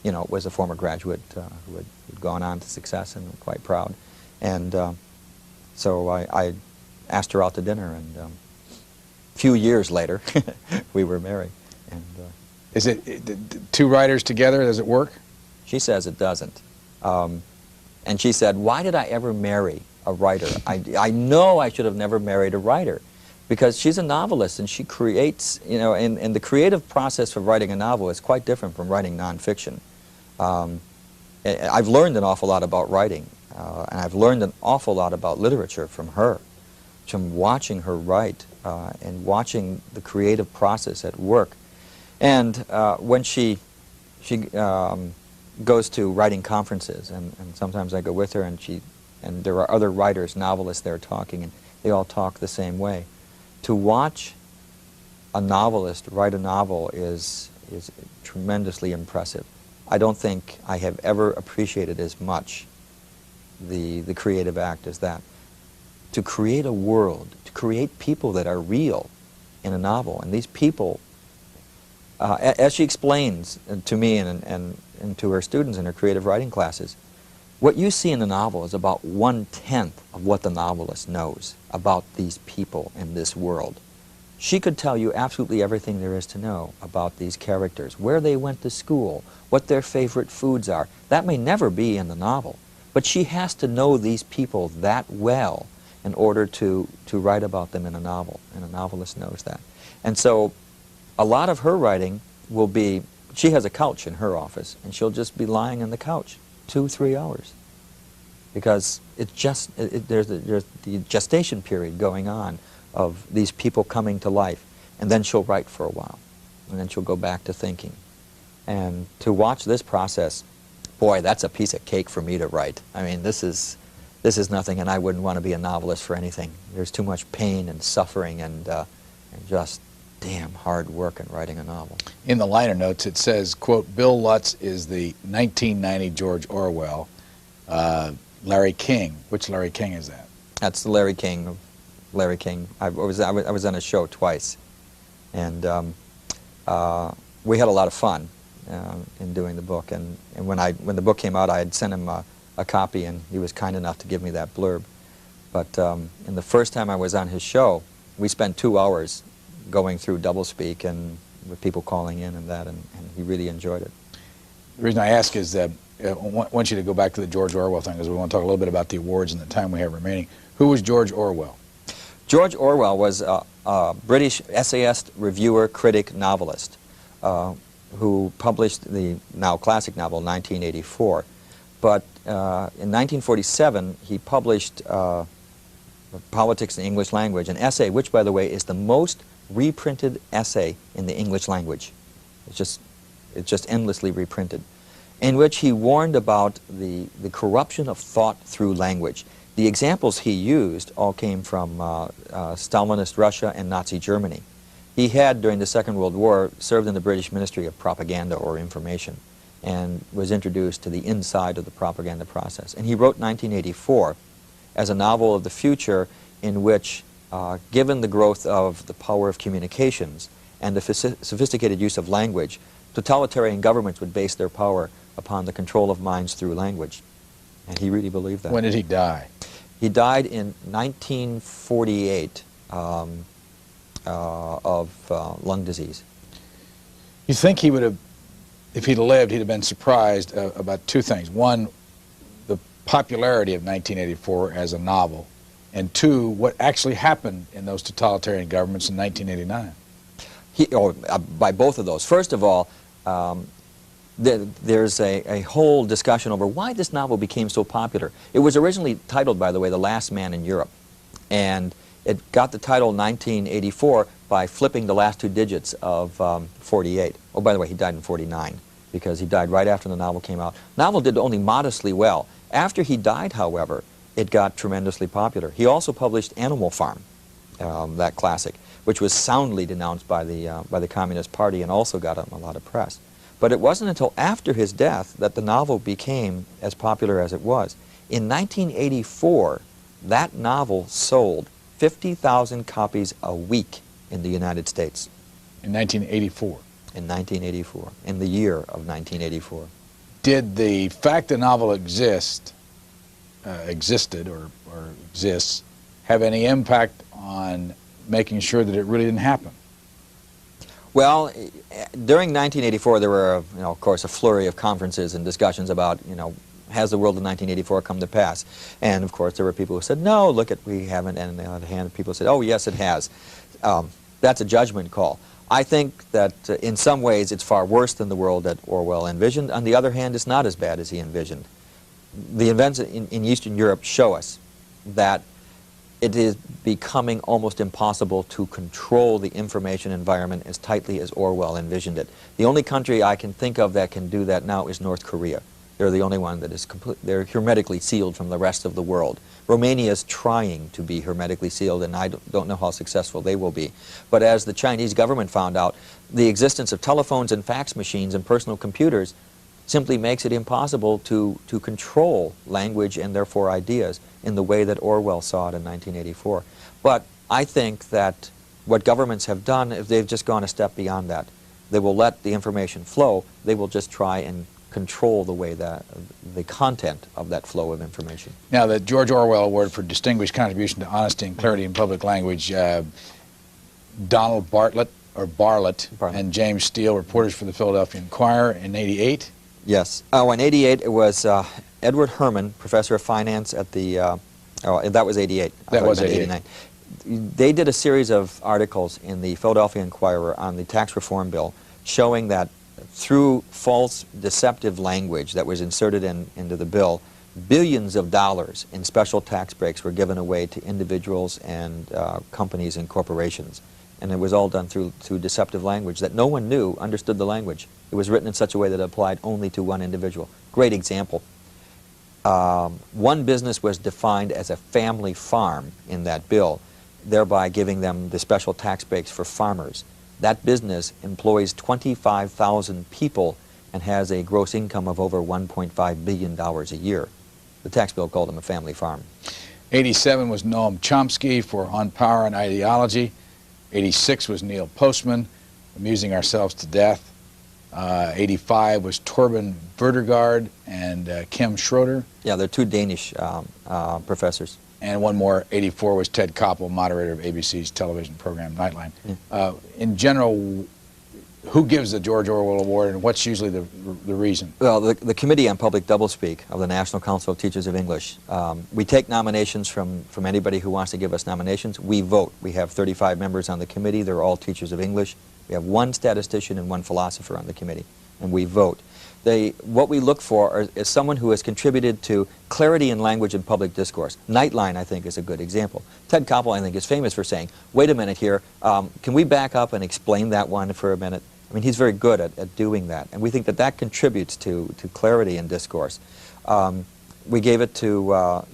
you know, was a former graduate who had gone on to success, and I'm quite proud. And so I asked her out to dinner, and a few years later, we were married. And is it two writers together? Does it work? she says it doesn't. And she said, why did I ever marry a writer? I know I should have never married a writer, because she's a novelist and she creates, you know, and the creative process for writing a novel is quite different from writing nonfiction. I've learned an awful lot about writing, and I've learned an awful lot about literature from her, from watching her write and watching the creative process at work. And when she goes to writing conferences, and sometimes I go with her, and there are other writers, novelists there talking, and they all talk the same way. To watch a novelist write a novel is tremendously impressive. I don't think I have ever appreciated as much the creative act as that. To create a world, to create people that are real in a novel, and these people, as she explains to me and to her students in her creative writing classes, what you see in the novel is about 1/10 of what the novelist knows about these people in this world. She could tell you absolutely everything there is to know about these characters, where they went to school, what their favorite foods are. That may never be in the novel, but she has to know these people that well in order to write about them in a novel, and a novelist knows that. And so a lot of her writing will be, she has a couch in her office, and she'll just be lying on the couch 2-3 hours, because it's just, there's the gestation period going on of these people coming to life, and then she'll write for a while, and then she'll go back to thinking. And to watch this process, boy, that's a piece of cake for me to write. I mean, this is nothing, and I wouldn't want to be a novelist for anything. There's too much pain and suffering and just damn hard work in writing a novel. In the liner notes, it says, quote, Bill Lutz is the 1990 George Orwell. Larry King. Which Larry King is that? That's the Larry King. Larry King. I was on his show twice, and we had a lot of fun in doing the book. And when the book came out, I had sent him a copy, and he was kind enough to give me that blurb. But in the first time I was on his show, we spent 2 hours going through Doublespeak and with people calling in and that, and he really enjoyed it. The reason I ask is that I want you to go back to the George Orwell thing, because we want to talk a little bit about the awards and the time we have remaining. Who was George Orwell? George Orwell was a British essayist, reviewer, critic, novelist who published the now classic novel 1984. But in 1947, he published Politics in the English Language, an essay which, by the way, is the most reprinted essay in the English language. It's just endlessly reprinted, in which he warned about the corruption of thought through language. The examples he used all came from Stalinist Russia and Nazi Germany. He had, during the Second World War, served in the British Ministry of Propaganda or Information, and was introduced to the inside of the propaganda process. And he wrote 1984 as a novel of the future in which, given the growth of the power of communications and the sophisticated use of language, totalitarian governments would base their power upon the control of minds through language. And he really believed that. When did he die? He died in 1948 of lung disease. You think he would have, if he'd lived, he'd have been surprised about two things. One, the popularity of 1984 as a novel, and two, what actually happened in those totalitarian governments in 1989. By both of those. First of all, there's a whole discussion over why this novel became so popular. It was originally titled, by the way, The Last Man in Europe, and it got the title 1984 by flipping the last 2 digits of 48. Oh, by the way, he died in 49, because he died right after the novel came out. Novel did only modestly well. After he died, however, it got tremendously popular. He also published Animal Farm, that classic, which was soundly denounced by the Communist Party and also got a lot of press. But it wasn't until after his death that the novel became as popular as it was. In 1984, that novel sold 50,000 copies a week in the United States. In 1984. In 1984, in the year of 1984. Did the fact the novel existed or exists have any impact on making sure that it really didn't happen? Well, during 1984, there were, of course, a flurry of conferences and discussions about, has the world of 1984 come to pass? And, of course, there were people who said, no, look, we haven't. And on the other hand, people said, oh, yes, it has. That's a judgment call. I think that in some ways it's far worse than the world that Orwell envisioned. On the other hand, it's not as bad as he envisioned. The events in Eastern Europe show us that it is becoming almost impossible to control the information environment as tightly as Orwell envisioned it. The only country I can think of that can do that now is North Korea. They're the only one that is they're hermetically sealed from the rest of the world. Romania is trying to be hermetically sealed, and I don't know how successful they will be. But as the Chinese government found out, the existence of telephones and fax machines and personal computers simply makes it impossible to control language and therefore ideas in the way that Orwell saw it in 1984. But I think that what governments have done is they've just gone a step beyond that. They will let the information flow. They will just try and control the way that the content of that flow of information. Now, the George Orwell Award for Distinguished Contribution to Honesty and Clarity in Public Language, Donald Bartlett and James Steele, reporters for the Philadelphia Inquirer in '88. Yes. Oh, in '88 it was Edward Herman, professor of finance at the, that was '88. That was '89. They did a series of articles in the Philadelphia Inquirer on the tax reform bill showing that through false, deceptive language that was inserted into the bill, billions of dollars in special tax breaks were given away to individuals and companies and corporations. And it was all done through deceptive language that no one knew, understood the language. It was written in such a way that it applied only to one individual. Great example. One business was defined as a family farm in that bill, thereby giving them the special tax breaks for farmers. That business employs 25,000 people and has a gross income of over $1.5 billion a year. The tax bill called them a family farm. '87 was Noam Chomsky for On Power and Ideology. '86 was Neil Postman, Amusing Ourselves to Death. '85 was Torben Verdergaard and Kim Schroeder. Yeah, they're two Danish professors. And one more, '84, was Ted Koppel, moderator of ABC's television program Nightline. Yeah. In general, who gives the George Orwell Award, and what's usually the reason? Well, the Committee on Public Doublespeak of the National Council of Teachers of English. We take nominations from anybody who wants to give us nominations. We vote. We have 35 members on the committee. They're all teachers of English. We have one statistician and one philosopher on the committee, and we vote. What we look for is someone who has contributed to clarity in language and public discourse. Nightline, I think, is a good example. Ted Koppel, I think, is famous for saying, wait a minute here, can we back up and explain that one for a minute? I mean, he's very good at doing that, and we think that that contributes to clarity in discourse. We gave it to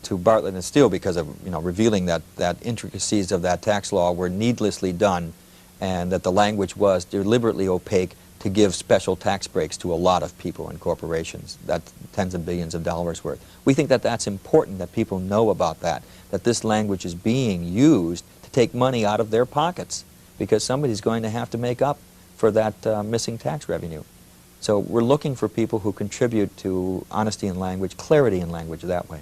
Bartlett and Steele because of revealing that intricacies of that tax law were needlessly done, and that the language was deliberately opaque to give special tax breaks to a lot of people and corporations. That's tens of billions of dollars worth. We think that that's important, that people know about that this language is being used to take money out of their pockets because somebody's going to have to make up for that missing tax revenue. So we're looking for people who contribute to honesty in language, clarity in language that way.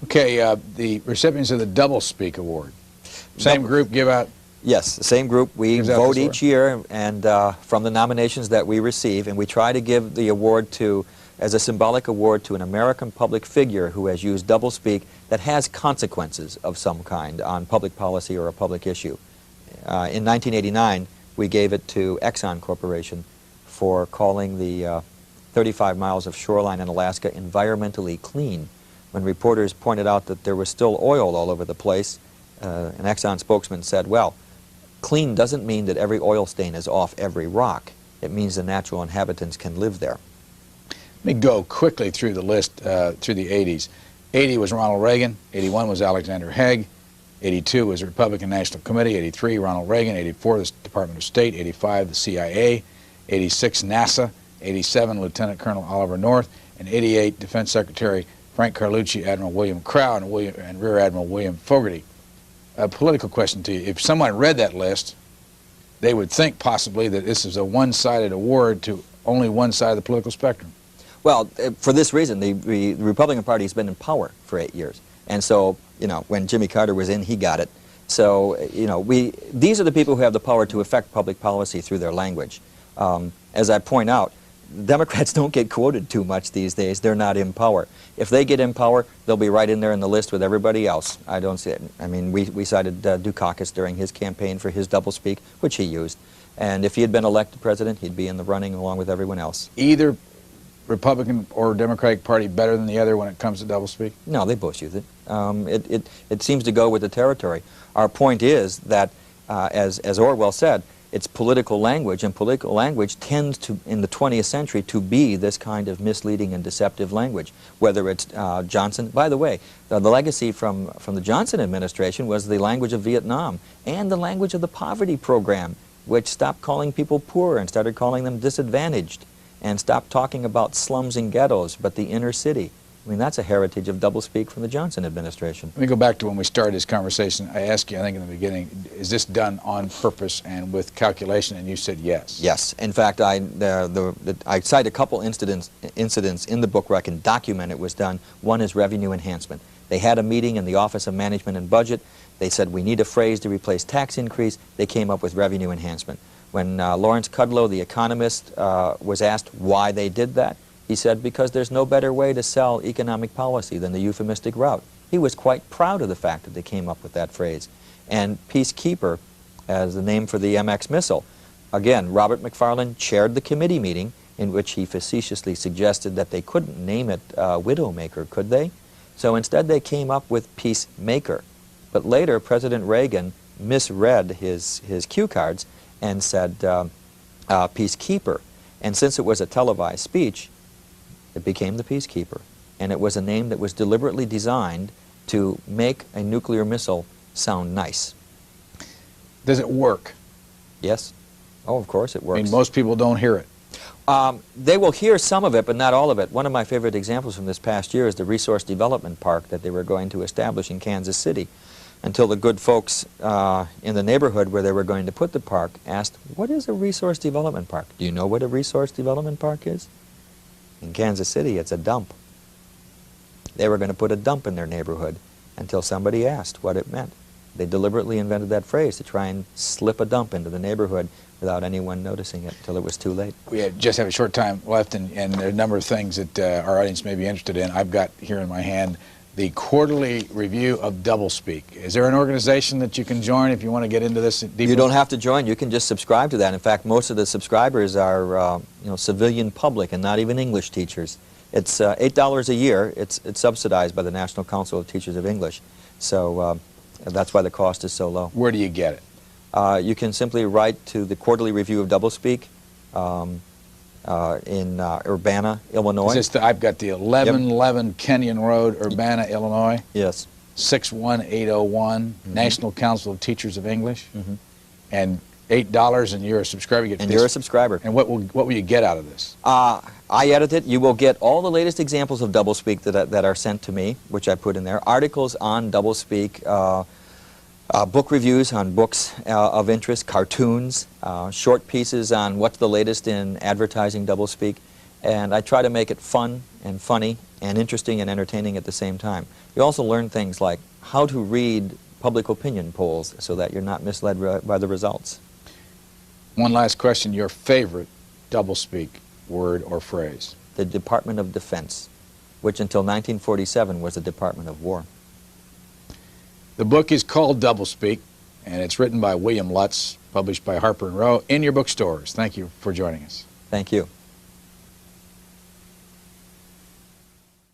Okay, the recipients of the Doublespeak Award. Same group give out? Yes, the same group. We vote each year, and from the nominations that we receive, and we try to give the award as a symbolic award to an American public figure who has used doublespeak that has consequences of some kind on public policy or a public issue. In 1989, we gave it to Exxon Corporation for calling the 35 miles of shoreline in Alaska environmentally clean. When reporters pointed out that there was still oil all over the place, an Exxon spokesman said, well, clean doesn't mean that every oil stain is off every rock. It means the natural inhabitants can live there. Let me go quickly through the list through the 80s. 80 was Ronald Reagan. 81 was Alexander Haig. 82 was the Republican National Committee. 83, Ronald Reagan. 84, the Department of State. 85, the CIA. 86, NASA. 87, Lieutenant Colonel Oliver North. And 88, Defense Secretary Frank Carlucci, Admiral William Crowe, and Rear Admiral William Fogarty. A political question to you. If someone read that list, they would think possibly that this is a one-sided award to only one side of the political spectrum. Well, for this reason, the Republican Party has been in power for 8 years. And so, you know, when Jimmy Carter was in, he got it. So, you know, these are the people who have the power to affect public policy through their language. As I point out, Democrats don't get quoted too much these days. They're not in power. If they get in power, they'll be right in there in the list with everybody else. I don't see it. I mean, we cited Dukakis during his campaign for his doublespeak, which he used. And if he had been elected president, he'd be in the running along with everyone else. Either Republican or Democratic Party better than the other when it comes to doublespeak? No, they both use it. It seems to go with the territory. Our point is that, as Orwell said, it's political language, and political language tends to, in the 20th century, to be this kind of misleading and deceptive language. Whether it's Johnson, by the way, the legacy from the Johnson administration was the language of Vietnam and the language of the poverty program, which stopped calling people poor and started calling them disadvantaged, and stopped talking about slums and ghettos, but the inner city. I mean, that's a heritage of doublespeak from the Johnson administration. Let me go back to when we started this conversation. I asked you, I think in the beginning, is this done on purpose and with calculation? And you said yes. Yes. In fact, I cite a couple incidents in the book where I can document it was done. One is revenue enhancement. They had a meeting in the Office of Management and Budget. They said, we need a phrase to replace tax increase. They came up with revenue enhancement. When Lawrence Kudlow, the economist, was asked why they did that, he said, because there's no better way to sell economic policy than the euphemistic route. He was quite proud of the fact that they came up with that phrase. And Peacekeeper, as the name for the MX missile, again, Robert McFarland chaired the committee meeting in which he facetiously suggested that they couldn't name it Widowmaker, could they? So instead they came up with Peacemaker. But later, President Reagan misread his cue cards and said Peacekeeper. And since it was a televised speech, it became the Peacekeeper. And it was a name that was deliberately designed to make a nuclear missile sound nice. Does it work? Yes. Oh, of course it works. I mean, most people don't hear it. They will hear some of it, but not all of it. One of my favorite examples from this past year is the Resource Development Park that they were going to establish in Kansas City, until the good folks in the neighborhood where they were going to put the park asked, what is a Resource Development Park? Do you know what a Resource Development Park is? In Kansas City, it's a dump. They were going to put a dump in their neighborhood until somebody asked what it meant. They deliberately invented that phrase to try and slip a dump into the neighborhood without anyone noticing it until it was too late. We just have a short time left, and there are a number of things that our audience may be interested in. I've got here in my hand the quarterly review of Doublespeak. Is there an organization that you can join if you want to get into this deeper? You don't have to join. You can just subscribe to that. In fact, most of the subscribers are civilian public and not even English teachers. It's $8 a year. It's subsidized by the National Council of Teachers of English. So that's why the cost is so low. Where do you get it? You can simply write to the quarterly review of Doublespeak in Urbana, Illinois. Is this I've got the 1111 Kenyon Road, Urbana, Illinois. Yes. 61801, National Council of Teachers of English. And $8, and you're a subscriber. You get you're a subscriber. And what will you get out of this? I edit it. You will get all the latest examples of Doublespeak that are sent to me, which I put in there. Articles on Doublespeak, book reviews on books of interest, cartoons, short pieces on what's the latest in advertising Doublespeak, and I try to make it fun and funny and interesting and entertaining at the same time. You also learn things like how to read public opinion polls so that you're not misled by the results. One last question, your favorite Doublespeak word or phrase? The Department of Defense, which until 1947 was the Department of War. The book is called Doublespeak, and it's written by William Lutz, published by Harper & Row, in your bookstores. Thank you for joining us. Thank you.